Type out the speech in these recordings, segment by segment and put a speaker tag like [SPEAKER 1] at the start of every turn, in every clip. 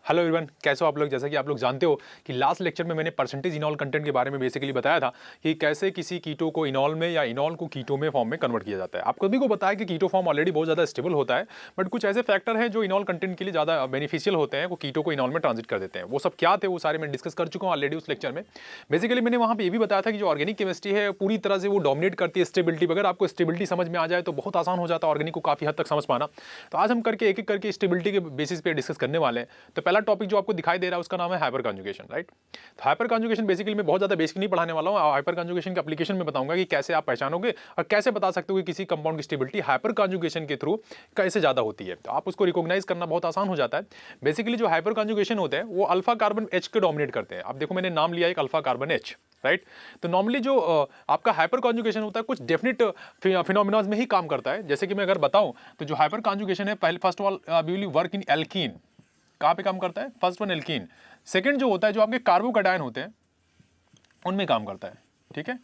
[SPEAKER 1] Hello everyone, कैसे हो आप लोग। जैसा कि आप लोग जानते हो कि लास्ट लेक्चर में मैंने परसेंटेज इनॉल कंटेंट के बारे में बेसिकली बताया था कि कैसे किसी कीटो को इनॉल में या इनॉल को कीटो में फॉर्म में कन्वर्ट किया जाता है। आप सभी को पता है कि कीटो फॉर्म ऑलरेडी बहुत ज़्यादा स्टेबल होता है, बट कुछ ऐसे फैक्टर हैं जो इनॉल कंटेंट के लिए ज़्यादा बेनिफिशियल होते हैं, वो कीटो को इनॉल में ट्रांजिट कर देते हैं। वो सब क्या थे वो सारे मैं डिस्कस कर चुका हूँ ऑलरेडी उस लेक्चर में। बेसिकली मैंने वहाँ पर ये भी बताया था कि जो ऑर्गेनिक केमिस्ट्री है पूरी तरह से वो डोमिनेट करती है स्टेबिलिटी। अगर आपको स्टेबिलिटी समझ में आ जाए तो बहुत आसान हो जाता है ऑर्गेनिक को काफ़ी हद तक समझ पाना। तो आज हम करके एक एक करके स्टेबिलिटी के बेसिस पे डिस्कस करने वाले हैं। तो पहला टॉपिक जो आपको दिखाई दे रहा है उसका नाम है हाइपर कॉन्जुगेशन, राइट। तो हाइपर कॉन्जुगेशन बेसिकली मैं बहुत ज्यादा बेसिक नहीं पढ़ाने वाला हूं। हाइपर कॉन्जुगेशन के एप्लीकेशन में बताऊंगा कि कैसे आप पहचानोगे और कैसे बता सकते हो कि किसी कंपाउंड की स्टेबिलिटी हाइपर कॉन्जुगेशन के थ्रू कैसे ज्यादा होती है। तो आप उसको रिकॉग्नाइज करना बहुत आसान हो जाता है। बेसिकली जो हाइपर कॉन्जुगेशन होते हैं वो अल्फा कार्बन एच के डोमिनेट करते हैं। आप देखो मैंने नाम लिया एक अल्फा कार्बन एच, राइट। तो नॉर्मली जो आपका हाइपर कॉन्जुगेशन होता है कुछ डेफिनेट फिनोमिनाज में ही काम करता है। जैसे कि मैं अगर बताऊं तो जो हाइपर कॉन्जुगेशन है पहले first of all we will work in alkene. कहाँ पे काम करता है? First one alkene. सेकंड जो होता है जो आपके कार्बोकैटायन होते हैं उनमें काम करता है, ठीक है।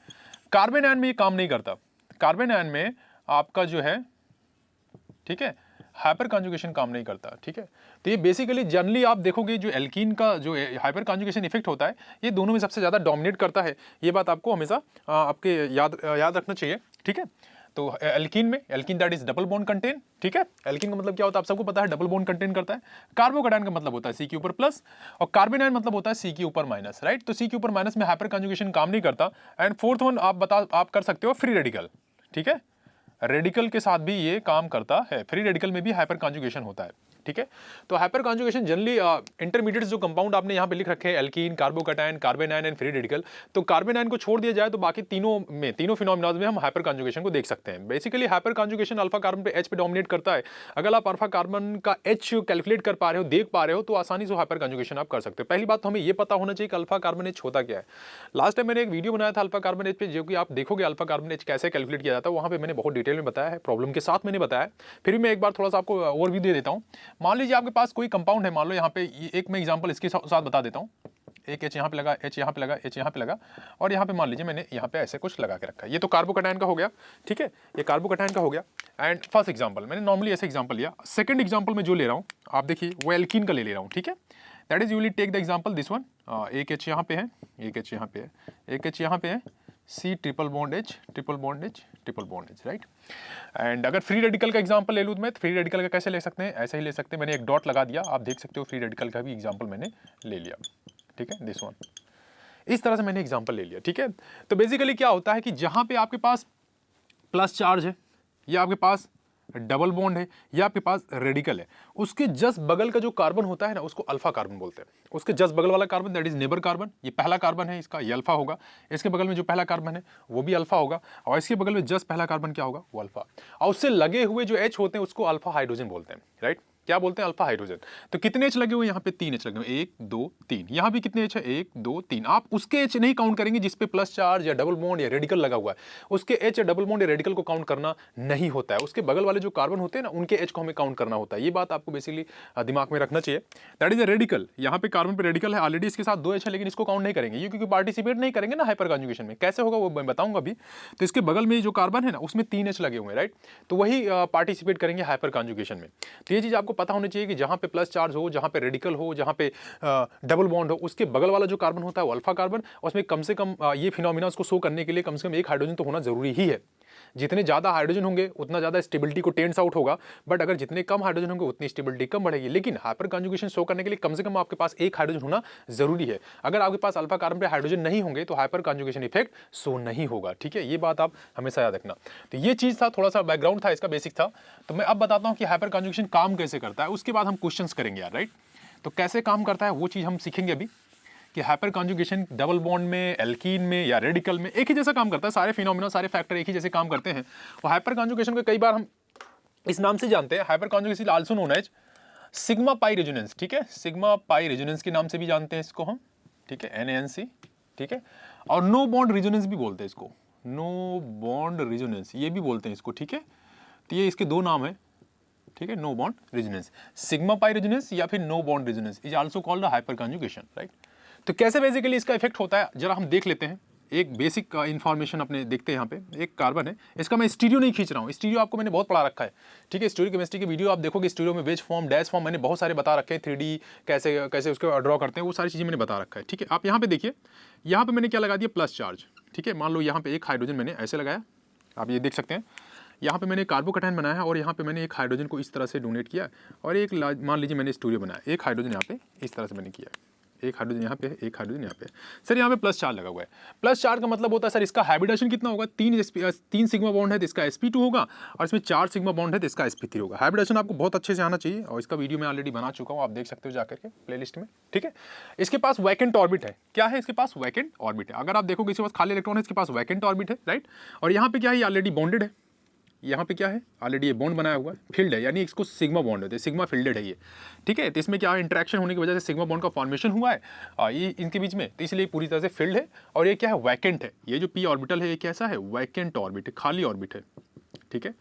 [SPEAKER 1] कार्बन आयन में ये काम नहीं करता। कार्बन आयन में आपका जो है, ठीक है, हाइपर कॉन्जुगेशन काम नहीं करता, ठीक है। तो ये बेसिकली जनरली आप देखोगे जो एल्कीन का जो हाइपर कॉन्जुगेशन इफेक्ट होता है ये दोनों में सबसे ज्यादा डोमिनेट करता है। ये बात आपको हमेशा आपके याद रखना चाहिए, ठीक है। तो एल्कीन में, alkene that is double bond contain, ठीक है। एल्कीन का मतलब क्या होता है आप सबको पता है, डबल बॉन्ड कंटेन करता है। कार्बोकैटायन का मतलब होता है सी के ऊपर प्लस, और कार्बन आयन मतलब होता है सी के ऊपर माइनस, राइट। तो सी के ऊपर माइनस में हाइपर कॉन्जुगेशन काम नहीं करता। एंड फोर्थ वन आप कर सकते हो फ्री रेडिकल, ठीक है। रेडिकल के साथ भी ये काम करता है। फ्री रेडिकल में भी हाइपर कॉन्जुगेशन होता है, ठीक है। तो हाइपर कॉन्जुगेशन जनरली इंटरमीडिएट जो कंपाउंड आपने यहाँ पे लिख रखे हैं alkene, carbocation, carbon ion and free radical, तो कार्बन आयन को छोड़ दिया जाए तो बाकी तीनों फिनोमिनाज में हम हाइपर कॉन्जुगेशन को देख सकते हैं। Basically hyper conjugation alpha carbon पे एच पे डोमिनेट करता है। अगर आप अल्फा कार्बन का एच कैलकुलेट कर पा रहे हो, देख पा रहे हो, तो आसानी से हाइपर कॉन्जुगेशन आप कर सकते हो। पहली बात तो हमें ये पता होना चाहिए कि अल्फा कार्बन एच होता क्या है। लास्ट टाइम मैंने एक वीडियो बनाया था अल्फा कार्बन एच पे, जो कि आप देखोगे अल्फा कार्बन एच कैसे कैलकुलेट किया जाता है, वहाँ पे मैंने बहुत डिटेल में बताया है, प्रॉब्लम के साथ मैंने बताया। फिर भी मैं एक बार थोड़ा सा आपको ओवरव्यू दे देता हूँ। मान लीजिए आपके पास कोई कंपाउंड है, मान लो यहाँ पे एक मैं एग्जांपल इसके साथ बता देता हूँ। एक एच यहाँ पे लगा, एच यहाँ पे लगा, एच यहाँ पे लगा, और यहाँ पे मान लीजिए मैंने यहाँ पे ऐसे कुछ लगा के रखा है। ये तो कार्बोकैटायन का हो गया, ठीक है, ये कार्बोकैटायन का हो गया। एंड फर्स्ट एग्जांपल मैंने नॉर्मली ऐसे एग्जांपल लिया। सेकंड एग्जांपल में जो ले रहा हूँ आप देखिए वो एल्कीन का ले रहा हूँ, ठीक है। That is you will take the example this one. एक एच यहाँ पे है, एक एच यहाँ पे है, एक एच यहाँ पे है, C triple bond H, triple bond H, triple bond H, right. And अगर फ्री रेडिकल का एग्जांपल ले लूँ मैं, तो फ्री रेडिकल का कैसे ले सकते हैं? ऐसे ही ले सकते हैं। मैंने एक डॉट लगा दिया, आप देख सकते हो फ्री रेडिकल का भी एग्जांपल मैंने ले लिया, ठीक है, दिस वन। इस तरह से मैंने एग्जांपल ले लिया, ठीक है। तो बेसिकली क्या होता है कि जहां पे आपके पास प्लस चार्ज है या आपके पास डबल बॉन्ड है या आपके पास रेडिकल है, उसके जस्ट बगल का जो कार्बन होता है ना उसको अल्फा कार्बन बोलते हैं। उसके जस्ट बगल वाला carbon that is neighbour carbon, ये पहला कार्बन है इसका, ये अल्फा होगा। इसके बगल में जो पहला कार्बन है वो भी अल्फा होगा, और इसके बगल में जस्ट पहला कार्बन क्या होगा? वो अल्फा। और उससे लगे हुए जो एच होते हैं उसको अल्फा हाइड्रोजन बोलते हैं, राइट। क्या बोलते हैं? Alpha hydrogen. तो कितने एच लगे हुए? यहाँ पे 3 एच लगे हुए, 1 2 3। यहाँ भी कितने एच है? 1 2 3। आप उसके एच नहीं काउंट करेंगे जिस पे प्लस चार्ज या डबल बॉन्ड या रेडिकल लगा हुआ है, उसके एच या डबल बॉन्ड या रेडिकल को काउंट करना नहीं होता है। उसके बगल वाले जो कार्बन होते हैं ना उनके एच को हमें काउंट करना होता है। ये बात आपको बेसिकली दिमाग में रखना चाहिए। That is a radical. यहाँ पे कार्बन पे रेडिकल है, ऑलरेडी इसके साथ 2 एच है, लेकिन इसको काउंट नहीं करेंगे ये, क्योंकि पार्टिसिपेट नहीं करेंगे ना हाइपर कॉन्जुगेशन में। कैसे होगा वो मैं बताऊंगा अभी। तो इसके बगल में जो कार्बन है ना उसमें 3 एच लगे हुए हैं, राइट। तो वही पार्टिसिपेट करेंगे हाइपर कॉन्जुगेशन में। तो ये चीज आपको पता होनी चाहिए कि जहां पे प्लस चार्ज हो, जहां पे रेडिकल हो, जहां पे डबल बॉन्ड हो, उसके बगल वाला जो कार्बन होता है वो अल्फा कार्बन, उसमें कम से कम ये फिनोमिना को शो करने के लिए कम से कम एक हाइड्रोजन तो होना जरूरी ही है। जितने ज्यादा हाइड्रोजन होंगे उतना ज्यादा स्टेबिलिटी को टेंस आउट होगा, बट अगर जितने कम हाइड्रोजन होंगे उतनी स्टेबिलिटी कम बढ़ेगी। लेकिन हाइपर कॉन्जुगेशन शो करने के लिए कम से कम आपके पास एक हाइड्रोजन होना जरूरी है। अगर आपके पास अल्फा कार्बन पे हाइड्रोजन नहीं होंगे तो हाइपर कॉन्जुगेशन इफेक्ट शो नहीं होगा, ठीक है। ये बात आप हमेशा याद रखना। तो ये चीज था, थोड़ा सा बैकग्राउंड था इसका, बेसिक था। तो मैं अब बताता हूं कि हाइपर कॉन्जुगेशन काम कैसे करता है, उसके बाद हम क्वेश्चंस करेंगे यार, राइट। तो कैसे काम करता है वो चीज हम सीखेंगे अभी, कि हाइपर कॉन्जुगेशन डबल बॉन्ड में, एल्कीन में या रेडिकल में एक ही जैसा काम करता है। सारे फिनोमिना, सारे फैक्टर एक ही जैसे काम करते हैं। और हाइपर कॉन्जुगेशन को कई बार हम इस नाम से जानते हैं, hyper conjugation also known as sigma pi resonance, ठीक है। सिग्मा पाई रेजोनेंस के नाम से भी जानते हैं इसको हम, ठीक है, NaNC, ठीक है। और नो बॉन्ड रेजोनेंस भी बोलते हैं इसको, नो बॉन्ड रेजोनेंस ये भी बोलते हैं इसको, ठीक है। तो ये इसके दो नाम है, ठीक है, no bond resonance, sigma pi resonance या फिर no bond resonance is also called hyper conjugation, right. तो कैसे बेसिकली इसका इफेक्ट होता है जरा हम देख लेते हैं। एक बेसिक इन्फॉर्मेशन अपने देखते हैं यहाँ पे। एक कार्बन है, इसका मैं स्टीरियो नहीं खींच रहा हूँ, स्टीरियो आपको मैंने बहुत पढ़ा रखा है, ठीक है। स्टीरियो केमिस्ट्री की वीडियो आप देखोगे, स्टीरियो में वेज फॉर्म, डैश फॉर्म मैंने बहुत सारे बता रखे हैं, 3D कैसे कैसे उसको ड्रॉ करते हैं, वो सारी चीज़ें मैंने बता रखा है, ठीक है। आप यहाँ पे देखिए, यहाँ पे मैंने क्या लगा दिया, प्लस चार्ज, ठीक है। मान लो यहाँ पे एक हाइड्रोजन मैंने ऐसे लगाया, आप ये देख सकते हैं। यहाँ पे मैंने कार्बोकैटायन बनाया है और यहाँ पे मैंने एक हाइड्रोजन को इस तरह से डोनेट किया और एक मान लीजिए मैंने स्टीरियो बनाया, एक हाइड्रोजन यहाँ पे इस तरह से मैंने किया, एक हाइड्रोजन यहाँ पे, एक हाइड्रोजन यहाँ पे। सर यहाँ पे प्लस चार्ज लगा हुआ है। प्लस चार्ज का मतलब होता है सर इसका हाइब्रिडेशन कितना होगा, 3 सिग्मा बॉन्ड है तो इसका sp2 होगा और इसमें 4 सिग्मा बॉन्ड है तो इसका sp3 होगा। हाइब्रिडेशन आपको बहुत अच्छे से आना चाहिए और इसका वीडियो मैं ऑलरेडी बना चुका हूँ, आप देख सकते हो जाकर के प्लेलिस्ट में, ठीक है। इसके पास वैकेंट ऑर्बिट है, क्या है इसके पास, वैकेंट ऑर्बिट है। अगर आप देखोगे इसके पास खाली इलेक्ट्रॉन है, इसके पास वैकेंट ऑर्बिट है, राइट। और यहाँ पे क्या है, ऑलरेडी बॉन्डेड है, यहाँ पे क्या है, ऑलरेडी ये बॉन्ड बनाया हुआ है, फील्ड है, यानी इसको सिग्मा बॉन्ड होते हैं, सिग्मा फील्डेड है ये, ठीक है। तो इसमें क्या इंटरेक्शन होने की वजह से सिग्मा बॉन्ड का फॉर्मेशन हुआ है ये इनके बीच में, तो इसलिए पूरी तरह से फील्ड है। और ये क्या है, वैकेंट है, ये जो p ऑर्बिटल है ये कैसा है, वैकेंट ऑर्बिट है, खाली ऑर्बिट है, ठीक है।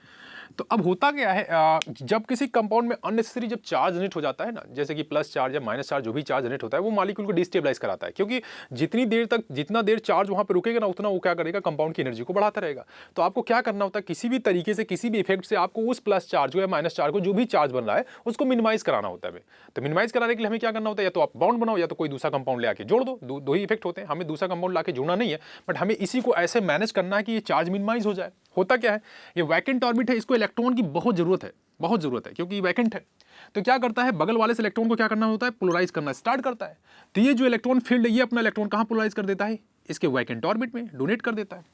[SPEAKER 1] तो अब होता क्या है, जब किसी कंपाउंड में अननेसेसरी जब चार्ज जनरेट हो जाता है ना, जैसे कि प्लस चार्ज या माइनस चार्ज जो भी चार्ज जनरेट होता है, वो मॉलिक्यूल को डिस्टेबलाइज कराता है, क्योंकि जितना देर चार्ज वहाँ पे रुकेगा ना, उतना वो क्या करेगा, कंपाउंड की एनर्जी को बढ़ाता रहेगा। तो आपको क्या करना होता है, किसी भी तरीके से, किसी भी इफेक्ट से आपको उस प्लस चार्ज को या माइनस चार्ज को, जो भी चार्ज बन रहा है, उसको मिनिमाइज कराना होता है। तो मिनिमाइज कराने के लिए हमें क्या करना होता है, या तो आप बॉन्ड बनाओ या तो कोई दूसरा कंपाउंड ले आके जोड़ दो, दो ही इफेक्ट होते हैं। हमें दूसरा कंपाउंड लाके जोड़ना नहीं है, बट हमें इसी को ऐसे मैनेज करना है कि ये चार्ज मिनिमाइज हो जाए। होता क्या है, ये वैकेंट ऑर्बिट है, इसको इलेक्ट्रॉन की बहुत जरूरत है क्योंकि वैकेंट है। तो क्या करता है, बगल वाले से इलेक्ट्रॉन को क्या करना होता है, पोलराइज करना स्टार्ट करता है। तो ये जो इलेक्ट्रॉन फील्ड है, ये अपना इलेक्ट्रॉन कहाँ पोलराइज कर देता है, इसके वैकेंट ऑर्बिट में डोनेट कर देता है।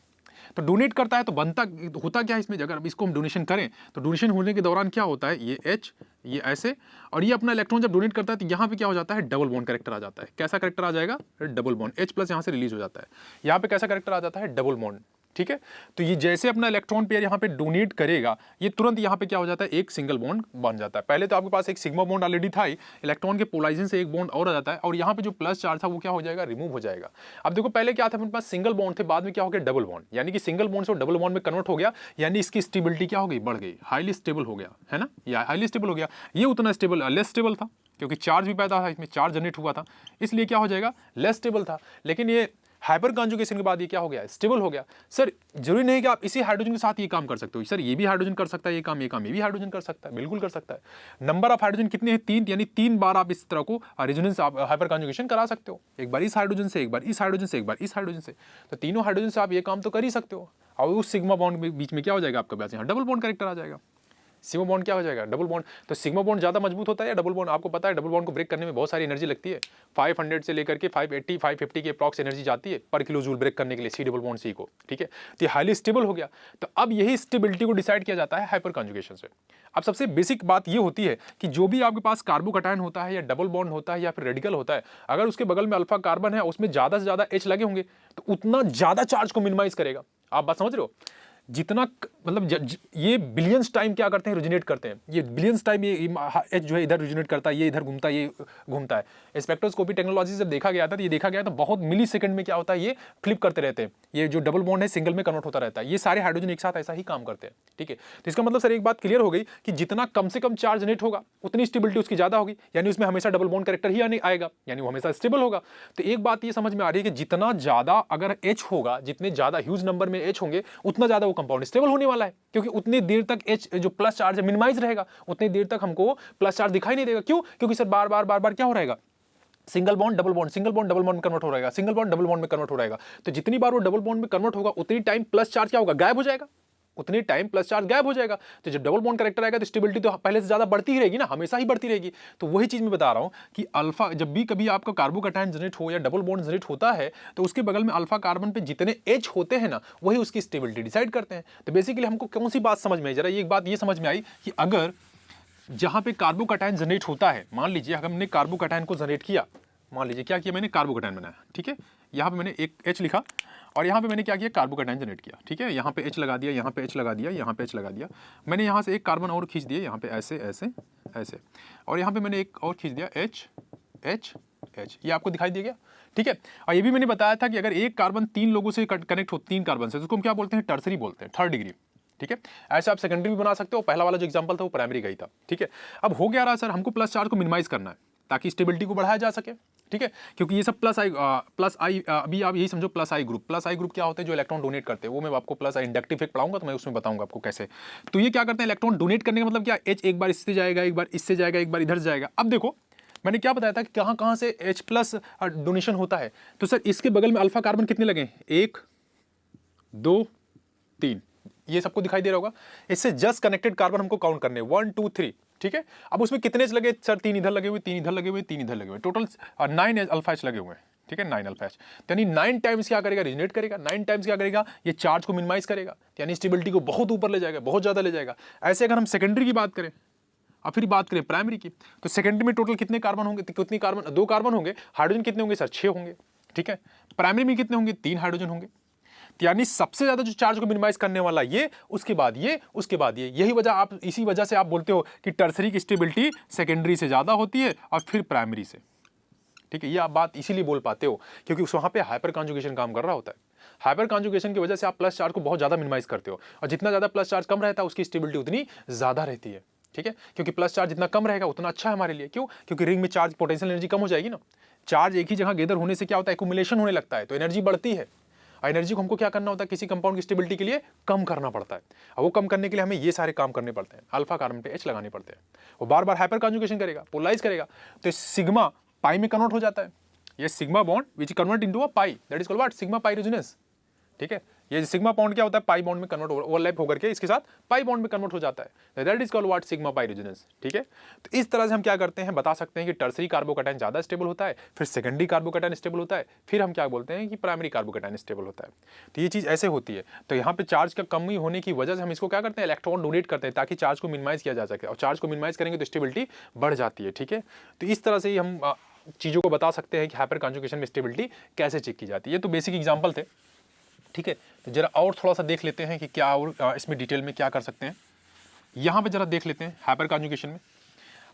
[SPEAKER 1] तो डोनेट करता है तो होता क्या है इसमें, अगर इसको हम डोनेशन करें तो डोनेशन होने के दौरान क्या होता है, ये H, ये ऐसे, और ये अपना इलेक्ट्रॉन जब डोनेट करता है तो यहाँ पे क्या हो जाता है, डबल बॉन्ड कैरेक्टर आ जाता है। कैसा कैरेक्टर आ जाएगा, डबल बॉन्ड, H+ यहाँ से रिलीज हो जाता है, यहाँ पे कैसा कैरेक्टर आ जाता है, डबल बॉन्ड, ठीक है। तो ये जैसे अपना इलेक्ट्रॉन पेयर यहाँ पे डोनेट करेगा, ये तुरंत यहाँ पे क्या हो जाता है, एक सिंगल बॉन्ड बन जाता है। पहले तो आपके पास एक सिग्मा बॉन्ड ऑलरेडी था ही, इलेक्ट्रॉन के पोलराइजेशन से एक बॉन्ड और आ जाता है, और यहाँ पे जो प्लस चार्ज था वो क्या हो जाएगा, रिमूव हो जाएगा। अब देखो पहले क्या था, अपने पास सिंगल बॉन्ड थे, बाद में क्या हो गया, डबल बॉन्ड, यानी कि सिंगल बॉन्ड से डबल बॉन्ड में कन्वर्ट हो गया, यानी इसकी स्टेबिलिटी क्या हो गई, बढ़ गई, हाईली स्टेबल हो गया, है ना, या हाईली स्टेबल हो गया। ये उतना स्टेबल, लेस स्टेबल था, क्योंकि चार्ज भी पैदा था, इसमें चार्ज जनरेट हुआ था, इसलिए क्या हो जाएगा, लेस स्टेबल था। लेकिन ये हाइपर कॉन्जुगेशन के बाद ये क्या हो गया, स्टेबल हो गया। सर जरूरी नहीं कि आप इसी हाइड्रोजन के साथ ये काम कर सकते हो, सर ये भी हाइड्रोजन कर सकता है ये काम ये भी हाइड्रोजन कर सकता है, बिल्कुल कर सकता है। नंबर ऑफ हाइड्रोजन कितने हैं, 3, यानी 3 बार आप इस तरह को रेजोनेंस आप हाइपर कॉन्जुगेशन करा सकते हो, एक बार इस हाइड्रोजन से, एक बार इस हाइड्रोजन से, एक बार इस हाइड्रोजन से। तो तीनों हाइड्रोजन से आप ये काम तो कर ही सकते हो। और उस सिग्मा बॉन्ड के बीच में क्या हो जाएगा, आपके पास यहाँ डबल बॉन्ड कैरेक्टर आ जाएगा। सिग्मा बॉन्ड क्या हो जाएगा, डबल बॉन्ड। तो सिग्मा बॉन्ड ज़्यादा मजबूत होता है या डबल बॉन्ड, आपको पता है डबल बॉन्ड को ब्रेक करने में बहुत सारी एनर्जी लगती है, 500 से लेकर के 580 550 के अप्रॉक्स एनर्जी जाती है पर किलो जूल ब्रेक करने के लिए सी डबल बॉन्ड सी को, ठीक है। तो ये हाईली स्टेबल हो गया। तो अब यही स्टेबिलिटी को डिसाइड किया जाता है हाइपर कॉन्जुगेशन से। अब सबसे बेसिक बात ये होती है कि जो भी आपके पास कार्बोकैटायन होता है या डबल बॉन्ड होता है या फिर रेडिकल होता है, अगर उसके बगल में अल्फा कार्बन है, उसमें ज़्यादा से ज़्यादा H लगे होंगे तो उतना ज़्यादा चार्ज को मिनिमाइज करेगा। आप बात समझ रहे हो, जितना मतलब ये बिलियंस टाइम क्या करते हैं, रिजोनेट करते हैं, ये बिलियंस टाइम ये H जो है इधर रिजोनेट करता है, ये इधर घूमता है, ये घूमता है। स्पेक्ट्रोस्कोपी टेक्नोलॉजी से जब देखा गया था तो ये देखा गया था बहुत मिली सेकंड में क्या होता है, ये फ्लिप करते रहते हैं, ये जो डबल बॉन्ड है सिंगल में कन्वर्ट होता रहता है। ये सारे हाइड्रोजन एक साथ ऐसा ही काम करते हैं, ठीक है। तो इसका मतलब सर एक बात क्लियर हो गई कि जितना कम से कम चार्ज जनरेट होगा उतनी स्टेबिलिटी उसकी ज्यादा होगी, यानी उसमें हमेशा डबल बॉन्ड कैरेक्टर ही आएगा, यानी वो हमेशा स्टेबल होगा। तो एक बात ये समझ में आ रही है कि जितना ज्यादा अगर H होगा, जितने ज्यादा ह्यूज नंबर में H होंगे, उतना ज्यादा वो कंपाउंड स्टेबल होने वाला है, क्योंकि उतनी देर तक H जो प्लस चार्ज है मिनिमाइज रहेगा, उतनी देर तक हमको प्लस चार्ज दिखाई नहीं देगा। क्यों, क्योंकि सर बार बार क्या हो रहेगा, single bond double bond, single bond double bond में कन्वर्ट हो रहेगा, सिंगल बॉन्ड डबल बॉन्ड में कन्वर्ट हो रहेगा। तो जितनी बार वो डबल बॉन्ड में कन्वर्ट होगा उतनी टाइम प्लस चार्ज क्या होगा, गायब हो जाएगा, उतनी टाइम प्लस चार्ज गायब हो जाएगा। तो जब डबल बॉन्ड कैरेक्टर आएगा तो स्टेबिलिटी तो पहले से ज्यादा बढ़ती ही रहेगी ना, हमेशा ही बढ़ती रहेगी। तो वही चीज मैं बता रहा हूं कि अल्फा जब भी कभी आपका कार्बोकैटायन जनरेट हो या डबल बॉन्ड जनरेट होता है तो उसके बगल में अल्फा कार्बन पे जितने H होते हैं ना, वही उसकी स्टेबिलिटी डिसाइड करते हैं। तो बेसिकली हमको कौन सी बात समझ में आई, जरा एक बात ये समझ में आई कि अगर जहां पे कार्बोकैटायन जनरेट होता है, मान लीजिए हमने कार्बोकैटायन को जनरेट किया, मान लीजिए क्या किया मैंने, कार्बोकैटायन बनाया, ठीक है। यहाँ पे मैंने एक H लिखा और यहाँ पे मैंने क्या किया, कार्बोकैटायन जनरेट किया, ठीक है। यहाँ पे H लगा दिया, यहाँ पे H लगा दिया, यहाँ पे H लगा दिया। मैंने यहाँ से एक कार्बन और खींच दिया, यहाँ पे ऐसे ऐसे ऐसे, और यहाँ पे मैंने एक और खींच दिया H, ये आपको दिखाई दे गया, ठीक है। और ये भी मैंने बताया था कि अगर एक कार्बन 3 लोगों से कनेक्ट हो, 3 कार्बन से, तो उसको हम क्या बोलते हैं, टर्सरी बोलते हैं, 3rd डिग्री, ठीक है। ऐसे आप सेकेंडरी भी बना सकते हो, पहला वाला जो एग्जांपल था वो प्राइमरी का ही था, ठीक है। अब हो गया रहा सर, हमको प्लस चार्ज को मिनिमाइज करना है ताकि स्टेबिलिटी को बढ़ाया जा सके, ठीक है, क्योंकि ये सब प्लस आई अभी आप यही समझो प्लस आई ग्रुप क्या होते हैं, जो इलेक्ट्रॉन डोनेट करते हैं, वो मैं आपको प्लस आई इंडक्टिव इफेक्ट पढ़ाऊंगा तो मैं उसमें बताऊंगा आपको कैसे। तो ये क्या करते हैं, इलेक्ट्रॉन डोनेट करने का मतलब क्या, H एक बार इससे जाएगा, एक बार इससे जाएगा, एक बार इधर जाएगा। अब देखो मैंने क्या बताया था कि कहाँ कहाँ से H प्लस डोनेशन होता है, तो सर इसके बगल में अल्फा कार्बन कितने लगे, 1 2 3, ये सबको दिखाई दे रहा होगा। इससे जस्ट कनेक्टेड कार्बन हमको काउंट करने 1 2 3, ठीक है। अब उसमें कितने लगे सर, 3 इधर लगे हुए, 3 इधर लगे हुए, 3 इधर लगे हुए, टोटल 9 अल्फा एच लगे हुए हैं, ठीक है, 9 अल्फा एच। यानी 9 टाइम्स क्या करेगा, रिजोनेट करेगा, 9 टाइम्स क्या करेगा, ये चार्ज को मिनिमाइज करेगा, यानी स्टेबिलिटी को बहुत ऊपर ले जाएगा, बहुत ज्यादा ले जाएगा। ऐसे अगर हम सेकेंडरी की बात करें और फिर बात करें प्राइमरी की, तो सेकेंडरी में टोटल कितने कार्बन होंगे, कितनी कार्बन, 2 कार्बन होंगे, हाइड्रोजन कितने होंगे सर, 6 होंगे, ठीक है। प्राइमरी में कितने होंगे, 3 हाइड्रोजन होंगे। यानी सबसे ज्यादा जो चार्ज को मिनिमाइज करने वाला ये, उसके बाद ये, उसके बाद ये। यही वजह आप, इसी वजह से आप बोलते हो कि टर्सरी की स्टेबिलिटी सेकेंडरी से ज्यादा होती है और फिर प्राइमरी से, ठीक है। ये आप बात इसीलिए बोल पाते हो क्योंकि उस वहां पे हाइपर कॉन्जुगेशन काम कर रहा होता है। हाइपर कॉन्जुगेशन की वजह से आप प्लस चार्ज को बहुत ज्यादा मिनिमाइज करते हो, और जितना ज्यादा प्लस चार्ज कम रहता है उसकी स्टेबिलिटी उतनी ज्यादा रहती है, ठीक है। क्योंकि प्लस चार्ज जितना कम रहेगा उतना अच्छा है हमारे लिए। क्यों? क्योंकि रिंग में चार्ज पोटेंशियल एनर्जी कम हो जाएगी ना। चार्ज एक ही जगह गैदर होने से क्या होता है, एक्युमुलेशन होने लगता है, तो एनर्जी बढ़ती है। एनर्जी को हमको क्या करना होता है, किसी कंपाउंड की स्टेबिलिटी के लिए कम करना पड़ता है, और वो कम करने के लिए हमें ये सारे काम करने पड़ते हैं। अल्फा कार्बन पे H लगाने पड़ते हैं, वो बार बार हाइपर कॉन्जुगेशन करेगा, पोलराइज करेगा, तो सिग्मा पाई में कन्वर्ट हो जाता है। ये sigma bond which convert into a pi, that is called what, sigma pi resonance, ठीक है। ये सिग्मा बॉन्ड क्या होता है, पाई बॉन्ड में कन्वर्ट ओवरलैप होकर के इसके साथ पाई बॉन्ड में कन्वर्ट हो जाता है, that is called what, sigma pi resonance, ठीक है। तो इस तरह से हम क्या करते हैं, बता सकते हैं कि टर्सरी कार्बोकैटायन ज्यादा स्टेबल होता है, फिर सेकेंडरी कार्बोकैटायन स्टेबल होता है, फिर हम क्या बोलते हैं कि प्राइमरी कार्बोकैटायन स्टेबल होता है। तो ये चीज ऐसे होती है। तो यहाँ पे चार्ज का कमी होने की वजह से हम इसको क्या करते हैं, इलेक्ट्रॉन डोनेट करते हैं ताकि चार्ज को मिनिमाइज किया जा सके, और चार्ज को मिनिमाइज करेंगे तो स्टेबिलिटी बढ़ जाती है, ठीक है। तो इस तरह से ही हम चीजों को बता सकते हैं कि हाइपर कॉन्जुगेशन में स्टेबिलिटी कैसे चेक की जाती है। तो बेसिक एग्जांपल थे, ठीक है। तो जरा और थोड़ा सा देख लेते हैं कि क्या और इसमें डिटेल में क्या कर सकते हैं। यहाँ पे जरा देख लेते हैं हाइपर कॉन्जुगेशन में।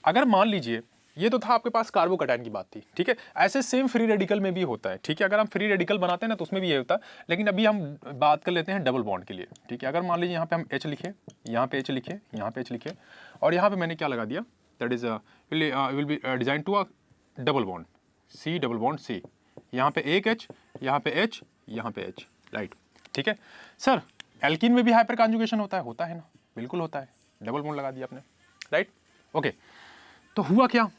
[SPEAKER 1] अगर मान लीजिए ये तो था आपके पास कार्बोकैटायन की बात थी, ठीक है। ऐसे सेम फ्री रेडिकल में भी होता है, ठीक है। अगर हम फ्री रेडिकल बनाते हैं ना तो उसमें भी ये होता है, लेकिन अभी हम बात कर लेते हैं डबल बॉन्ड के लिए, ठीक है। अगर मान लीजिए यहाँ पे हम H लिखे, यहाँ पे H लिखे, यहाँ पे H लिखे, और यहाँ पे मैंने क्या लगा दिया, that is will be design to a double bond, C double bond C, यहाँ पे एक H, यहाँ पे H, यहाँ पे H, राइट, ठीक है। सर एल्कीन में भी हाइपर कॉन्जुगेशन होता है ना, बिल्कुल होता है, डबल बॉन्ड लगा दिया आपने, राइट, ओके। तो हुआ क्या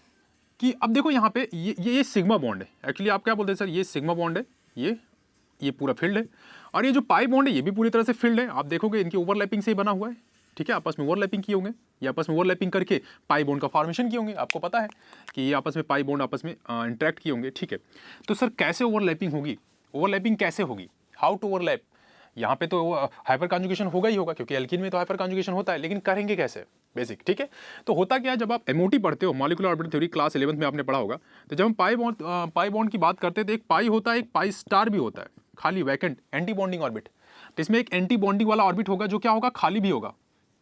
[SPEAKER 1] कि अब देखो यहाँ पे ये सिग्मा बॉन्ड है, एक्चुअली आप क्या बोलते हैं सर, ये सिग्मा बॉन्ड है, ये पूरा फील्ड है, और ये जो पाई बॉन्ड है ये भी पूरी तरह से फील्ड है। आप देखोगे इनकी ओवरलैपिंग से ही बना हुआ है, ठीक है। आपस में ओवरलैपिंग किए होंगे, ये आपस में ओवरलैपिंग करके पाई बॉन्ड का फॉर्मेशन किए होंगे। आपको पता है कि ये आपस में पाई बॉन्ड आपस में इंटरेक्ट किए होंगे, ठीक है। तो सर कैसे ओवरलैपिंग होगी, ओवरलैपिंग कैसे होगी, हाउ टू ओवरलैप। यहाँ पे तो हाइपर कॉन्जुगेशन होगा ही होगा, क्योंकि एल्कीन में तो हाइपर कॉन्जुगेशन होता है, लेकिन करेंगे कैसे, बेसिक, ठीक है। तो होता क्या है, जब आप एमओटी पढ़ते हो, molecular orbital theory, class 11th में आपने पढ़ा होगा, तो जब हम पाई बॉन्ड की बात करते हैं तो एक पाई होता है, एक पाई स्टार भी होता है, खाली वैकेंट एंटी बॉन्डिंग ऑर्बिट। तो इसमें एक एंटी बॉन्डिंग वाला ऑर्बिट होगा जो क्या होगा, खाली भी होगा,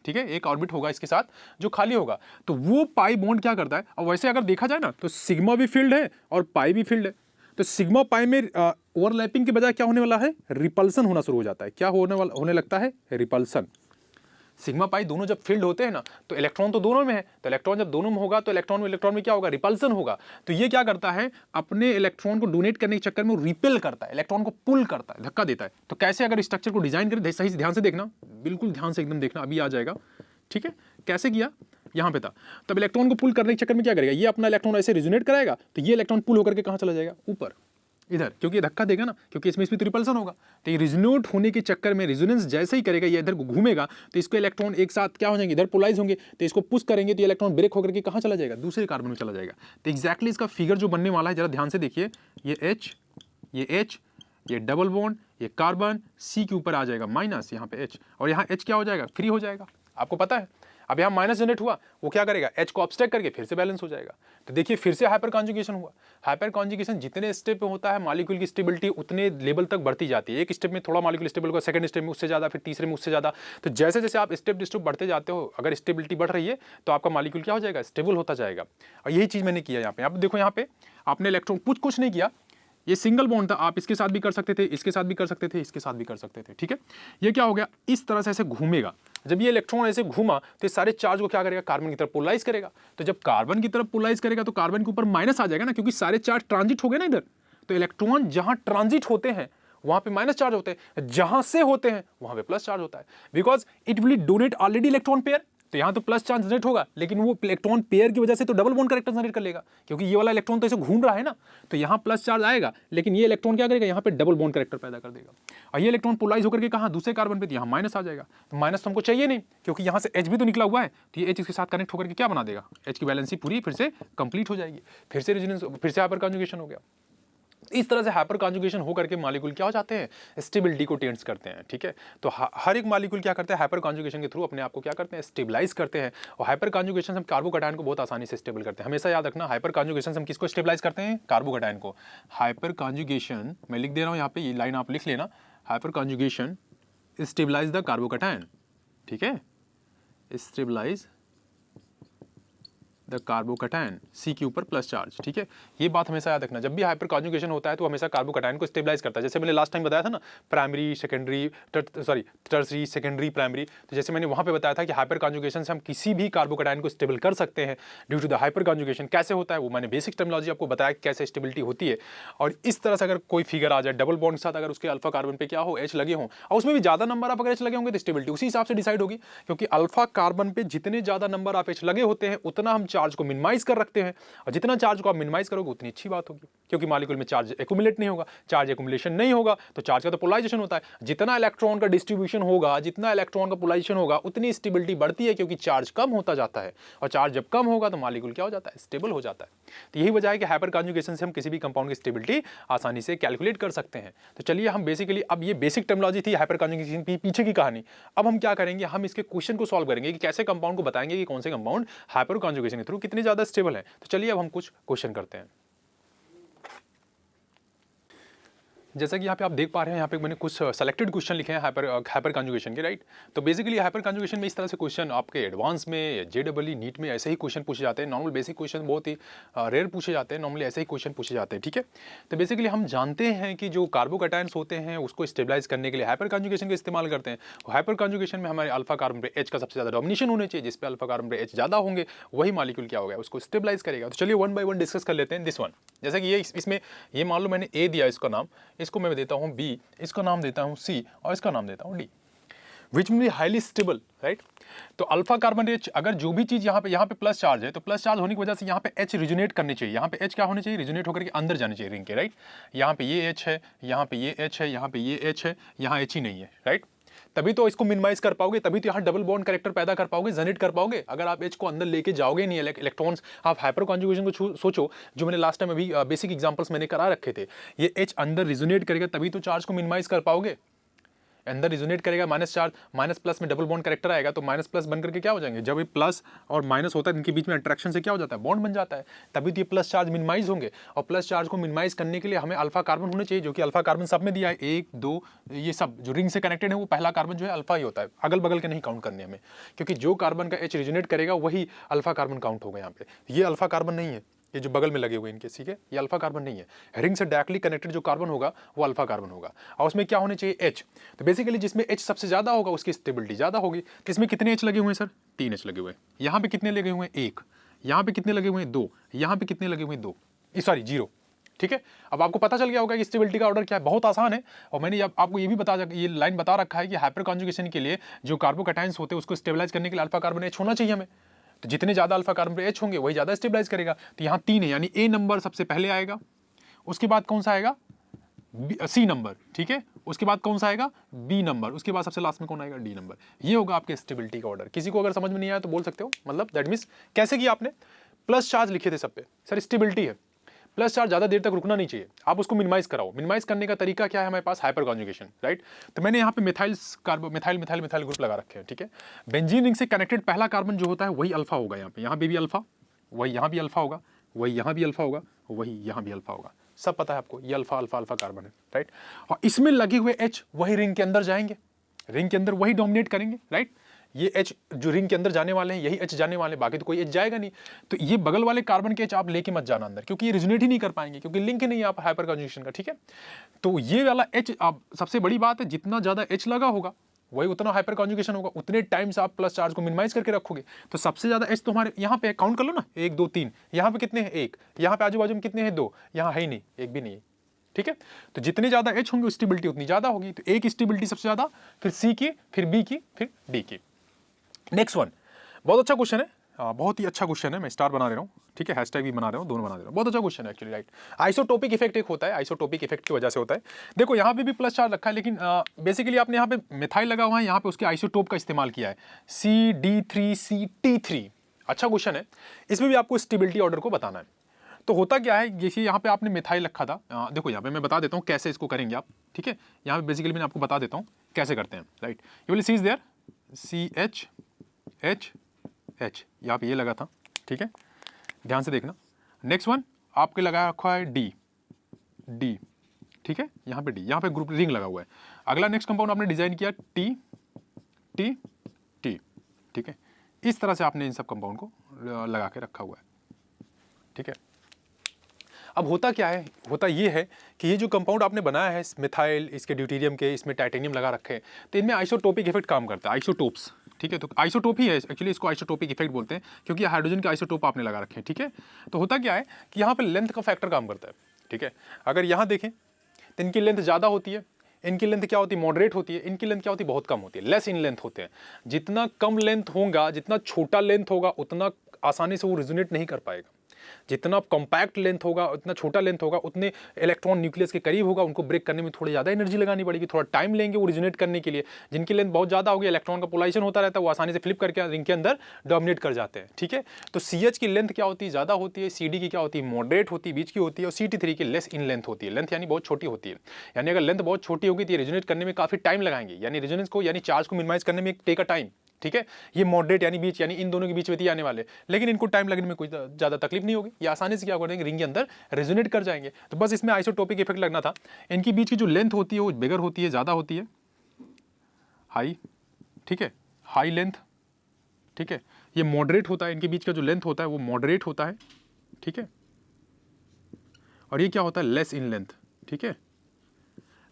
[SPEAKER 1] ठीक है। एक ऑर्बिट होगा इसके साथ जो खाली होगा, तो वो पाई बॉन्ड क्या करता है। और वैसे अगर देखा जाए ना तो सिग्मा भी फील्ड है और पाई भी फील्ड है, तो सिग्मा पाई में ओवरलैपिंग के बजाय क्या होने वाला है, रिपल्सन होना शुरू हो जाता है। क्या होने लगता है, रिपल्सन। सिग्मा पाई दोनों जब फील्ड होते हैं ना तो इलेक्ट्रॉन तो दोनों में है, तो इलेक्ट्रॉन जब दोनों में होगा तो इलेक्ट्रॉन में क्या होगा, रिपल्सन होगा। तो ये क्या करता है, अपने इलेक्ट्रॉन को डोनेट करने के चक्कर में रिपेल करता है, इलेक्ट्रॉन को पुल करता है, धक्का देता है। तो कैसे, अगर स्ट्रक्चर को डिजाइन करें, सही से ध्यान से देखना, बिल्कुल ध्यान से एकदम देखना, अभी आ जाएगा, ठीक है। कैसे किया, यहाँ पे था, तब इलेक्ट्रॉन को पुल करने के चक्कर में क्या करेगा, ये अपना इलेक्ट्रॉन ऐसे रिजोनेट कराएगा, तो ये इलेक्ट्रॉन पुल होकर के कहाँ चला जाएगा, ऊपर, इधर, क्योंकि ये धक्का देगा ना, क्योंकि इसमें तो रिपल्सन होगा। तो ये रिजोनेट होने के चक्कर में, रेजोनेंस जैसे ही करेगा, ये इधर घूमेगा, तो इसको इलेक्ट्रॉन एक साथ क्या हो जाएंगे, इधर पोलराइज होंगे, तो इसको पुश करेंगे तो ये इलेक्ट्रॉन ब्रेक होकर के कहाँ चला जाएगा, दूसरे कार्बन में चला जाएगा। तो एग्जैक्टली इसका फिगर जो बनने वाला है, जरा ध्यान से देखिए, ये H, ये डबल बॉन्ड, ये कार्बन C के ऊपर आ जाएगा माइनस, यहाँ पे H, और यहाँ H क्या हो जाएगा, फ्री हो जाएगा। आपको पता है अब यहाँ माइनस जनरेट हुआ, वो क्या करेगा, H को ऑब्स्ट्रैक्ट करके फिर से बैलेंस हो जाएगा। तो देखिए फिर से हाइपर कॉन्जुगेशन हुआ। हाइपर कॉन्जुगेशन जितने स्टेप में होता है, मॉलिक्यूल की स्टेबिलिटी उतने लेवल तक बढ़ती जाती है। एक स्टेप में थोड़ा मॉलिक्यूल स्टेबल होगा, सेकंड स्टेप में उससे ज़्यादा, फिर तीसरे में उससे ज़्यादा। तो जैसे जैसे आप स्टेप स्टेप बढ़ते जाते हो, अगर स्टेबिलिटी बढ़ रही है तो आपका मॉलिक्यूल क्या हो जाएगा, स्टेबल होता जाएगा। और यही चीज़ मैंने किया यहाँ पे। अब देखो यहाँ पे आपने इलेक्ट्रॉन कुछ नहीं किया, ये सिंगल बॉन्ड था, आप इसके साथ भी कर सकते थे, इसके साथ भी कर सकते थे, इसके साथ भी कर सकते थे, ठीक है। ये क्या हो गया, इस तरह से ऐसे घूमेगा, जब ये इलेक्ट्रॉन ऐसे घूमा तो इस सारे चार्ज को क्या करेगा, कार्बन की तरफ पोलराइज करेगा। तो जब कार्बन की तरफ पोलराइज करेगा तो कार्बन के ऊपर माइनस आ जाएगा ना, क्योंकि सारे चार्ज ट्रांजिट हो गए ना इधर। तो इलेक्ट्रॉन जहां ट्रांजिट होते हैं वहां पे माइनस चार्ज होते हैं, जहां से होते हैं वहां पे प्लस चार्ज होता है, because it will donate already electron pair. तो यहां तो प्लस चार्ज जनरेट होगा, लेकिन वो इलेक्ट्रॉन पेयर की वजह से तो डबल बॉन्ड कैरेक्टर जनरेट कर लेगा, क्योंकि ये वाला इलेक्ट्रॉन तो ऐसे घूम रहा है ना। तो यहां प्लस चार्ज आएगा, लेकिन ये इलेक्ट्रॉन क्या करेगा, यहां पे डबल बॉन्ड कैरेक्टर पैदा कर देगा। और ये इलेक्ट्रॉन पोलराइज होकर के कहां, दूसरे कार्बन पे, यहां माइनस आ जाएगा। तो माइनस तो हमको चाहिए नहीं, क्योंकि यहां से H भी तो निकला हुआ है। तो ये H इसके साथ कनेक्ट होकर के क्या बना देगा, H की वैलेंसी पूरी फिर से कंप्लीट हो जाएगी, फिर से रेजोनेंस, फिर से हाइपर कॉन्जुगेशन हो गया। इस तरह से हाइपर कॉन्जुगेशन हो करके मॉलिक्यूल क्या हो जाते हैं, स्टेबिलिटी को टेंस करते हैं। ठीक है, तो हर एक मॉलिक्यूल क्या करते हैं, हाइपर कॉन्जुगेशन के थ्रू अपने आप को क्या करते हैं, स्टेबलाइज करते हैं। और हाइपर कॉन्जुगेशन हम कार्बोकैटायन को बहुत आसानी से स्टेबल करते हैं। हमेशा याद रखना, हाइपर कॉन्जुगेशन हम किसको स्टेबलाइज करते हैं, कार्बोकैटायन को। हाइपर कॉन्जुगेशन मैं लिख दे रहा हूँ यहाँ पे, ये लाइन आप लिख लेना, hyper conjugation stabilize the carbocation. ठीक है, स्टेबलाइज द कार्बोकैटायन, सी के ऊपर प्लस चार्ज। ठीक है, ये बात हमेशा याद रखना, जब भी हाइपर कॉन्जुगेशन होता है तो हमेशा कार्बोकैटायन को स्टेबलाइज करता है। जैसे मैंने लास्ट टाइम बताया था ना, primary secondary tertiary secondary primary, तो जैसे मैंने वहां पे बताया था कि हाइपर कॉन्जुगेशन से हम किसी भी कार्बोकैटायन को स्टेबल कर सकते हैं due to the hyper conjugation. कैसे होता है वो मैंने बेसिक टर्मिनोलॉजी आपको बताया कैसे स्टेबिलिटी होती है। और इस तरह से अगर कोई फिगर आ जाए डबल बॉन्ड के साथ, अगर उसके अल्फा कार्बन पे क्या हो, H लगे हों, और उसमें भी ज्यादा नंबर ऑफ अगर H लगे होंगे तो स्टेबिलिटी उसी हिसाब से डिसाइड होगी, क्योंकि अल्फा कार्बन पे जितने ज्यादा नंबर ऑफ H लगे होते हैं उतना हम चार्ज को मिनिमाइज कर रखते हैं, और जितना चार्ज को आप मिनिमाइज करोगे उतनी अच्छी बात होगी, क्योंकि मॉलिक्यूल में चार्ज एक्युमुलेट नहीं होगा। चार्ज एक्युमुलेशन नहीं होगा तो चार्ज का तो पोलराइजेशन होता है। जितना इलेक्ट्रॉन का डिस्ट्रीब्यूशन होगा, जितना इलेक्ट्रॉन का पोलराइजेशन होगा, उतनी स्टेबिलिटी बढ़ती है, क्योंकि चार्ज कम होता जाता है। और चार्ज जब कम होगा तो मॉलिक्यूल क्या हो जाता है, स्टेबल हो जाता है। तो यही वजह है कि हाइपर कॉन्जुगेशन से हम किसी भी कंपाउंड की स्टेबिलिटी आसानी से कैलकुलेट कर सकते हैं। तो चलिए हम बेसिकली, अब ये बेसिक टर्मिनोलॉजी थी हाइपर कॉन्जुगेशन की, पीछे की कहानी। अब हम क्या करेंगे, हम इसके क्वेश्चन को सॉल्व करेंगे कि कैसे कंपाउंड को बताएंगे कि कौन से कंपाउंड हाइपर कॉन्जुगेशन के थ्रू कितने ज्यादा स्टेबल है। तो चलिए अब हम कुछ क्वेश्चन करते हैं। जैसा कि यहाँ पे आप देख पा रहे हैं, यहाँ पे मैंने कुछ सेलेक्टेड क्वेश्चन लिखे हैं हाइपर कॉन्जुगेशन के, राइट। तो बेसिकली हाइपर कॉन्जुगेशन में इस तरह से क्वेश्चन आपके एडवांस में, JEE नीट में ऐसे ही क्वेश्चन पूछे जाते हैं। नॉर्मल बेसिक क्वेश्चन बहुत ही रेयर पूछे जाते हैं, नॉर्मली ऐसे ही क्वेश्चन पूछे जाते हैं। ठीक है, तो बेसिकली हम जानते हैं कि जो कार्बोकैटायंस होते हैं उसको स्टेबलाइज करने के लिए हाइपर कॉन्जुगेशन का इस्तेमाल करते हैं। हाइपर कॉन्जुगेशन में हमारे अल्फा कार्बन पे H का सबसे ज़्यादा डोमिनेशन होने चाहिए, जिस पे अल्फा कार्बन पे H ज़्यादा होंगे वही मॉलिक्यूल क्या होगा, उसको स्टेबलाइज करेगा। तो चलिए वन बाय वन डिस्कस कर लेते हैं दिस वन। जैसा कि ये इसमें ये मान लो मैंने A दिया इसका नाम, इसको मैं देता हूँ B, इसका नाम देता हूँ C, और इसका नाम देता हूँ D, विच में हाईली स्टेबल, राइट। तो अल्फा कार्बन H, अगर जो भी चीज यहाँ पे प्लस चार्ज है, तो प्लस चार्ज होने की वजह से यहाँ पे H रिजोनेट करनी चाहिए। यहाँ पे H क्या होने चाहिए, रिजोनेट होकर के अंदर जाने चाहिए रिंग के, राइट। यहाँ पे ये H है, यहाँ पे ये H है, यहाँ पे ये H है, यहाँ H ही नहीं है, राइट। तभी तो इसको मिनिमाइज कर पाओगे, तभी तो यहाँ डबल बॉन्ड कैरेक्टर पैदा कर पाओगे, जनरेट कर पाओगे। अगर आप H को अंदर लेके जाओगे नहीं, इलेक्ट्रॉन्स, आप हाइपर कॉन्जुगेशन को सोचो, जो मैंने लास्ट टाइम अभी बेसिक एग्जांपल्स मैंने करा रखे थे, ये H अंदर रिजोनेट करेगा तभी तो चार्ज को मिनिमाइज कर पाओगे। अंदर रिजोनेट करेगा, माइनस चार्ज, माइनस प्लस में डबल बॉन्ड कैरेक्टर आएगा, तो माइनस प्लस बन करके क्या हो जाएंगे, जब ये प्लस और माइनस होता है इनके बीच में अट्रैक्शन से क्या हो जाता है, बॉन्ड बन जाता है, तभी तो ये प्लस चार्ज मिनिमाइज होंगे। और प्लस चार्ज को मिनिमाइज करने के लिए हमें अल्फा कार्बन होने चाहिए, जो कि अल्फा कार्बन सब में दिया है, 1 2, ये सब जो रिंग से कनेक्टेड है वो पहला कार्बन जो है अल्फा ही होता है, अगल बगल के नहीं काउंट करने हमें, क्योंकि जो कार्बन का H रिजोनेट करेगा वही अल्फा कार्बन काउंट होगा। यहाँ पे ये अल्फा कार्बन नहीं है, ये जो बगल में लगे हुए इनके, ठीक है, ये अल्फा कार्बन नहीं है। रिंग से डायरेक्टली कनेक्टेड जो कार्बन होगा वो अल्फा कार्बन होगा, और उसमें क्या होने चाहिए, H। तो बेसिकली जिसमें H सबसे ज्यादा होगा उसकी स्टेबिलिटी ज्यादा होगी। तो इसमें कितने H लगे हुए हैं सर, 3 H लगे हुए हैं। यहाँ पे कितने लगे हुए हैं, 1, यहाँ पे कितने लगे हुए हैं, 2, यहाँ पे कितने लगे हुए हैं, 2, सॉरी 0। ठीक है, अब आपको पता चल गया होगा कि स्टेबिलिटी का ऑर्डर क्या है, बहुत आसान है। और मैंने आपको ये भी ये लाइन बता रखा है कि हाइपर कॉन्जुगेशन के लिए जो कार्बोकैटायंस होते हैं उसको स्टेबलाइज करने के लिए अल्फा कार्बन H होना चाहिए हमें। तो जितने ज्यादा अल्फा कार्बन पे H होंगे वही ज्यादा स्टेबलाइज करेगा। तो यहाँ 3 है, यानी A नंबर सबसे पहले आएगा, उसके बाद कौन सा आएगा, C नंबर, ठीक है, उसके बाद कौन सा आएगा, B नंबर, उसके बाद सबसे लास्ट में कौन आएगा, D नंबर। ये होगा आपके स्टेबिलिटी का ऑर्डर। किसी को अगर समझ में नहीं आया तो बोल सकते हो, मतलब दैट मीन्स कैसे कि आपने प्लस चार्ज लिखे थे सब पे, सर स्टेबिलिटी है, प्लस चार्ज ज्यादा देर तक रुकना नहीं चाहिए, आप उसको मिनिमाइज कराओ। मिनिमाइज करने का तरीका क्या है हमारे पास, हाइपर कॉन्जुगेशन, राइट। तो मैंने यहाँ पे मिथाइल ग्रुप लगा रखे हैं, ठीक है। बेंजीन रिंग से कनेक्टेड पहला कार्बन जो होता है वही अल्फा होगा, यहाँ पे भी अल्फा, वही यहाँ भी अल्फा होगा, वही यहाँ भी अल्फा होगा, वही यहाँ भी अल्फा होगा, सब पता है आपको, ये अल्फा अल्फा अल्फा कार्बन है, राइट। और इसमें लगे हुए H वही रिंग के अंदर जाएंगे, रिंग के अंदर वही डोमिनेट करेंगे, राइट। ये H जो रिंग के अंदर जाने वाले हैं यही H जाने वाले, बाकी तो कोई H जाएगा नहीं। तो ये बगल वाले कार्बन के H आप लेके मत जाना अंदर, क्योंकि ये रिजोनेट ही नहीं कर पाएंगे, क्योंकि लिंक ही नहीं है आप हाइपर कॉन्जुगेशन का, ठीक है। तो ये वाला H, आप सबसे बड़ी बात है जितना ज्यादा H लगा होगा वही उतना हाइपर कॉन्जुगेशन होगा, उतने टाइम्स आप प्लस चार्ज को मिनिमाइज करके रखोगे। तो सबसे ज्यादा एच तो हमारे यहाँ पे काउंट कर लो ना, 1 2 3, यहाँ पे कितने हैं 1, यहाँ पे आजू बाजू में कितने हैं 2, यहाँ है ही नहीं, एक भी नहीं है, ठीक है। तो जितने ज्यादा एच होंगे स्टेबिलिटी उतनी ज्यादा होगी। तो ए की स्टेबिलिटी सबसे ज्यादा, फिर सी की, फिर बी की, फिर डी की। नेक्स्ट वन, बहुत अच्छा क्वेश्चन है, बहुत ही अच्छा क्वेश्चन है, मैं स्टार बना दे रहा हूँ, ठीक है, हैशटैग भी बना रहा हूँ, दोनों बना दे रहा हूँ। बहुत अच्छा क्वेश्चन है एक्चुअली, राइट। आइसोटोपिक इफेक्ट एक होता है, आइसोटोपिक इफेक्ट की वजह से होता है। देखो यहाँ पे भी प्लस चार्ज रखा है, लेकिन बेसिकली आपने यहाँ पे मिथाइल लगा हुआ है, यहाँ पे उसके आइसोटोप का इस्तेमाल किया है, CD3CT3। अच्छा क्वेश्चन है, इसमें भी आपको स्टेबिलिटी ऑर्डर को बताना है। तो होता क्या है, जैसे यहाँ पे आपने मिथाइल रखा था, देखो यहाँ पे मैं बता देता हूँ कैसे इसको करेंगे आप, ठीक है। यहाँ पे बेसिकली मैं आपको बता देता हूँ कैसे करते हैं, right. You will see is there CH यहाँ पे ये लगा था, ठीक है, ध्यान से देखना। नेक्स्ट वन आपके लगा रखा है डी, ठीक है, यहाँ पे डी, यहाँ पे ग्रुप रिंग लगा हुआ है। अगला नेक्स्ट कंपाउंड आपने डिजाइन किया टी, ठीक है। इस तरह से आपने इन सब कंपाउंड को लगा के रखा हुआ है, ठीक है। अब होता क्या है, होता ये है कि ये जो कंपाउंड आपने बनाया है मिथाइल, इसके ड्यूटेरियम के, इसमें टाइटेनियम लगा रखे हैं, तो इनमें आइसोटोपिक इफेक्ट काम करता है, आइसोटोप्स, ठीक है। तो आइसोटोप ही है एक्चुअली, इसको आइसोटोपिक इफेक्ट बोलते हैं, क्योंकि हाइड्रोजन के आइसोटोप आपने लगा रखे हैं, ठीक है। तो होता क्या है कि यहाँ पे लेंथ का फैक्टर काम करता है, ठीक है। अगर यहाँ देखें तो इनकी लेंथ ज़्यादा होती है, इनकी लेंथ क्या होती है, मॉडरेट होती है, इनकी लेंथ क्या होती है, बहुत कम होती है, लेस इन लेंथ होते हैं। जितना कम लेंथ होगा, जितना छोटा लेंथ होगा, उतना आसानी से वो रिजोनेट नहीं कर पाएगा। जितना कॉम्पैक्ट लेंथ होगा, उतना छोटा लेंथ होगा, उतने इलेक्ट्रॉन न्यूक्लियस के करीब होगा, उनको ब्रेक करने में थोड़ी ज़्यादा एनर्जी लगानी पड़ेगी, थोड़ा टाइम लेंगे वो रिजोनेट करने के लिए। जिनकी लेंथ बहुत ज़्यादा होगी, इलेक्ट्रॉन का पोलराइजेशन होता रहता है, वो आसानी से फ्लिप करके रिंग के अंदर डोमिनेट कर जाते हैं, ठीक है। तो CH की लेंथ क्या होती है, ज़्यादा होती है, CD की क्या होती है, मॉडरेट होती है, बीच की होती है, और CT3 की लेस इन लेंथ होती है। लेंथ यानी बहुत छोटी होती है, यानी अगर लेंथ बहुत छोटी होगी तो ये रिजोनेट करने में काफ़ी टाइम लगाएंगे, यानी रिजोनेंस को, यानी चार्ज को मिनिमाइज करने में टेक अ टाइम, ठीक है। ये मॉडरेट यानी बीच, यानी इन दोनों के बीच में आने वाले, लेकिन इनको टाइम लगने में कोई ज़्यादा तकलीफ नहीं होगी, ये आसानी से क्या करेंगे, रिंग के अंदर रेजोनेट कर जाएंगे। तो बस इसमें आइसोटोपिक इफेक्ट लगना था। इनकी बीच की जो लेंथ होती है वो बिगर होती है, ज़्यादा होती है, हाई, ठीक है, हाई लेंथ, ठीक है। ये मॉडरेट होता है, इनके बीच का जो लेंथ होता है वो मॉडरेट होता है, ठीक है। और ये क्या होता है, लेस इन लेंथ, ठीक है,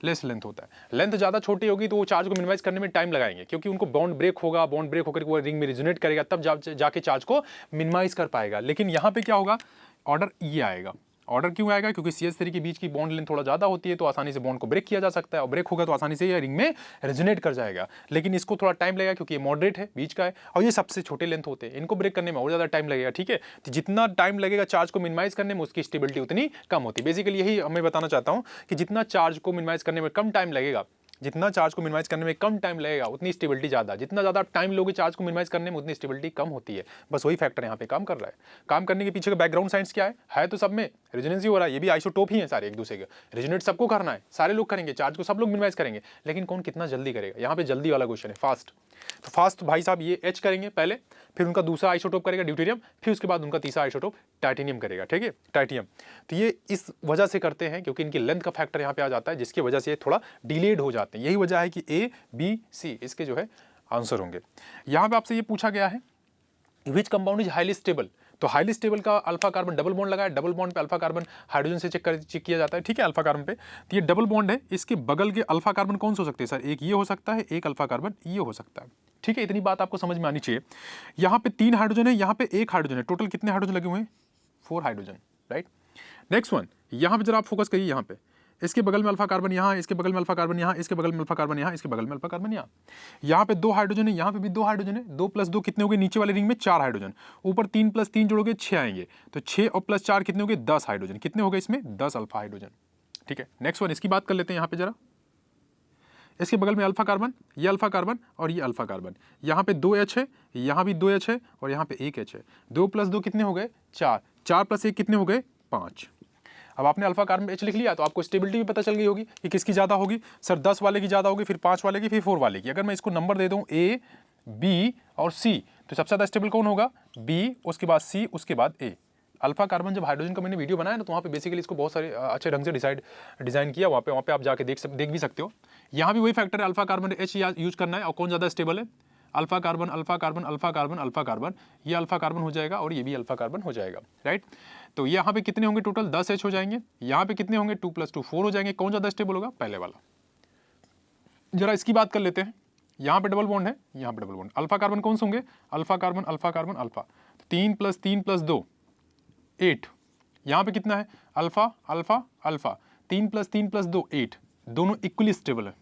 [SPEAKER 1] लेस लेंथ होता है। लेंथ ज़्यादा छोटी होगी तो वो चार्ज को मिनिमाइज करने में टाइम लगाएंगे, क्योंकि उनको बॉन्ड ब्रेक होगा, बॉन्ड ब्रेक होकर वो रिंग में रिजोनेट करेगा, तब जाके चार्ज को मिनिमाइज कर पाएगा। लेकिन यहाँ पे क्या होगा, ऑर्डर ये आएगा। ऑर्डर क्यों आएगा, क्योंकि CH3 के बीच की बॉन्ड लेंथ थोड़ा ज़्यादा होती है, तो आसानी से बॉन्ड को ब्रेक किया जा सकता है, और ब्रेक होगा तो आसानी से ये रिंग में रेजोनेट कर जाएगा। लेकिन इसको थोड़ा टाइम लगेगा, क्योंकि ये मॉडरेट है, बीच का है, और ये सबसे छोटे लेंथ होते हैं, इनको ब्रेक करने में और ज़्यादा टाइम लगेगा, ठीक है। तो जितना टाइम लगेगा चार्ज को मिनिमाइज करने में, उसकी स्टेबिलिटी उतनी कम होती है। बेसिकली यही मैं बताना चाहता हूँ कि जितना चार्ज को मिनिमाइज करने में कम टाइम लगेगा, जितना चार्ज को मिनिमाइज करने में कम टाइम लगेगा, उतनी स्टेबिलिटी ज़्यादा, जितना ज़्यादा टाइम लोगे चार्ज को मिनिमाइज करने में, उतनी स्टेबिलिटी कम होती है। बस वही फैक्टर यहाँ पे काम कर रहा है। काम करने के पीछे का बैकग्राउंड साइंस क्या है तो सब में रेजोनेंस ही हो रहा है, ये भी आइसोटोप ही है सारे एक दूसरे के, रेजोनेट सबको करना है, सारे लोग करेंगे, चार्ज को सब लोग मिनिमाइज करेंगे, लेकिन कौन कितना जल्दी करेगा, यहाँ पे जल्दी वाला क्वेश्चन है, फास्ट। तो फास्ट भाई साहब ये H करेंगे पहले, फिर उनका दूसरा आइसोटोप करेगा ड्यूटेरियम, फिर उसके बाद उनका तीसरा आइसोटोप टाइटेनियम करेगा, ठीक है, टाइटेनियम। तो ये इस वजह से करते हैं क्योंकि इनकी लेंथ का फैक्टर यहाँ पे आ जाता है, जिसकी वजह से ये थोड़ा डिलेड हो जाते हैं। यही वजह है कि A, B, C इसके जो है आंसर होंगे। यहाँ पे आपसे ये पूछा गया है which compound is highly stable, तो हाईली स्टेबल का अल्फा कार्बन डबल बॉन्ड लगा है, डबल बॉन्ड पे अल्फा कार्बन हाइड्रोजन से चेक किया जाता है, ठीक है, अल्फा कार्बन पे। तो ये डबल बॉन्ड है, इसके बगल के अल्फा कार्बन कौन से हो सकते हैं सर, एक ये हो सकता है, एक अल्फा कार्बन ये हो सकता है, ठीक है। इतनी बात आपको समझ में आनी चाहिए। यहाँ पे 3 हाइड्रोजन है, यहाँ पे 1 हाइड्रोजन है, टोटल कितने हाइड्रोजन लगे हुए हैं, 4 हाइड्रोजन, राइट। नेक्स्ट वन, यहाँ पे जरा आप फोकस करिए, यहाँ पे इसके बगल में अल्फा कार्बन यहाँ, इसके बगल में अल्फा कार्बन यहाँ, इसके बगल में अल्फा कार्बन यहाँ, इसके बगल में अल्फा कार्बन यहाँ। यहाँ पे 2 हाइड्रोजन है, यहाँ पे भी 2 हाइड्रोजन है, 2 + 2 कितने हो गए, नीचे वाले रिंग में 4 हाइड्रोजन, ऊपर 3 + 3 जोड़ोगे 6 आएंगे, तो 6 और +4 कितने हो गए, 10 हाइड्रोजन, कितने हो गए इसमें, 10 अल्फा हाइड्रोजन, ठीक है। नेक्स्ट वन, इसकी बात कर लेते हैं यहाँ पे जरा। इसके बगल में अल्फा कार्बन, ये अल्फा कार्बन और ये अल्फा कार्बन, यहाँ पे 2H है, यहाँ भी 2H है, और यहाँ पे 1H है, 2 + 2 कितने हो गए, 4, 4 + 1 कितने हो गए, 5। अब आपने अल्फा कार्बन H लिख लिया तो आपको स्टेबिलिटी भी पता चल गई होगी कि किसकी ज़्यादा होगी, सर 10 वाले की ज़्यादा होगी, फिर 5 वाले की, फिर 4 वाले की। अगर मैं इसको नंबर दे दूँ A, B और C, तो सबसे ज़्यादा स्टेबल कौन होगा, B, उसके बाद C, उसके बाद A। अल्फा कार्बन जब हाइड्रोजन का मैंने वीडियो बनाया ना, तो वहाँ पे बेसिकली इसको बहुत सारे अच्छे ढंग से डिज़ाइन किया, वहाँ पे आप जाके देख भी सकते हो। यहाँ भी वही फैक्टर है, अल्फा कार्बन H यूज करना है, और कौन ज़्यादा स्टेबल है, alpha carbon alpha carbon alpha carbon alpha carbon, ये अल्फा कार्बन हो जाएगा और ये भी अल्फा कार्बन हो जाएगा, राइट। तो यहाँ पे कितने होंगे टोटल, 10H हो जाएंगे, यहाँ पे कितने होंगे, 2 + 2 4 हो जाएंगे। कौन ज़्यादा स्टेबल होगा, पहले वाला। जरा इसकी बात कर लेते हैं, यहाँ पे डबल बॉन्ड है, यहाँ पे डबल बॉन्ड। अल्फा कार्बन कौन से होंगे? Alpha carbon alpha carbon alpha. 3 + 3 + 2 8। यहाँ पे कितना है? Alpha alpha alpha. 3 + 3 + 2 8। दोनों इक्वली स्टेबल है।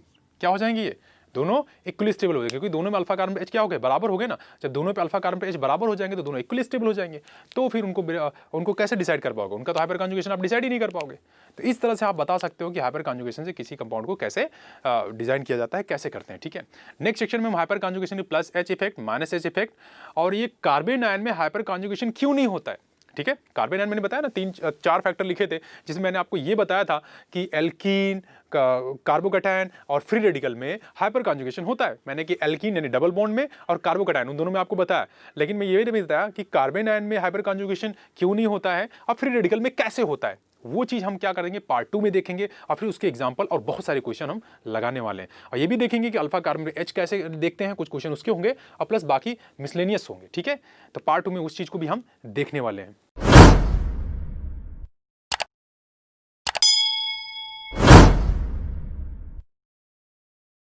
[SPEAKER 1] क्या हो जाएंगे ये? दोनों इक्वली स्टेबल हो जाएंगे, क्योंकि दोनों में अल्फा कार्बन पे H क्या हो गए? बराबर हो गए ना। जब दोनों पे अल्फा कार्बन पे H बराबर हो जाएंगे तो दोनों इक्वली स्टेबल हो जाएंगे। तो फिर उनको कैसे डिसाइड कर पाओगे? उनका तो हाइपर कॉन्जुगेशन आप डिसाइड ही नहीं कर पाओगे। तो इस तरह से आप बता सकते हो कि हाइपर कॉन्जुगेशन से किसी कंपाउंड को कैसे डिजाइन किया जाता है, कैसे करते हैं। ठीक है, नेक्स्ट सेक्शन में हम hyper conjugation plus H effect, minus H effect, और ये कार्बन आयन में हाइपर कॉन्जुगेशन क्यों नहीं होता है। ठीक है, कार्बन आयन मैंने बताया ना 3-4 फैक्टर लिखे थे, जिसमें मैंने आपको ये बताया था कि एल्कीन, कार्बोकैटायन और फ्री रेडिकल में हाइपर कॉन्जुगेशन होता है। मैंने कि एल्कीन यानी डबल बॉन्ड में और कार्बोकैटायन उन दोनों में आपको बताया। लेकिन मैं ये नहीं बताया कि कार्बन आयन में हाइपर कॉन्जुगेशन क्यों नहीं होता है और फ्री रेडिकल में कैसे होता है। वो चीज़ हम क्या करेंगे, पार्ट 2 में देखेंगे, और फिर उसके एग्जाम्पल और बहुत सारे क्वेश्चन हम लगाने वाले हैं। और ये भी देखेंगे कि अल्फा कार्बन में H कैसे देखते हैं, कुछ क्वेश्चन उसके होंगे और प्लस बाकी मिसलेनियस होंगे। ठीक है, तो पार्ट 2 में उस चीज़ को भी हम देखने वाले हैं।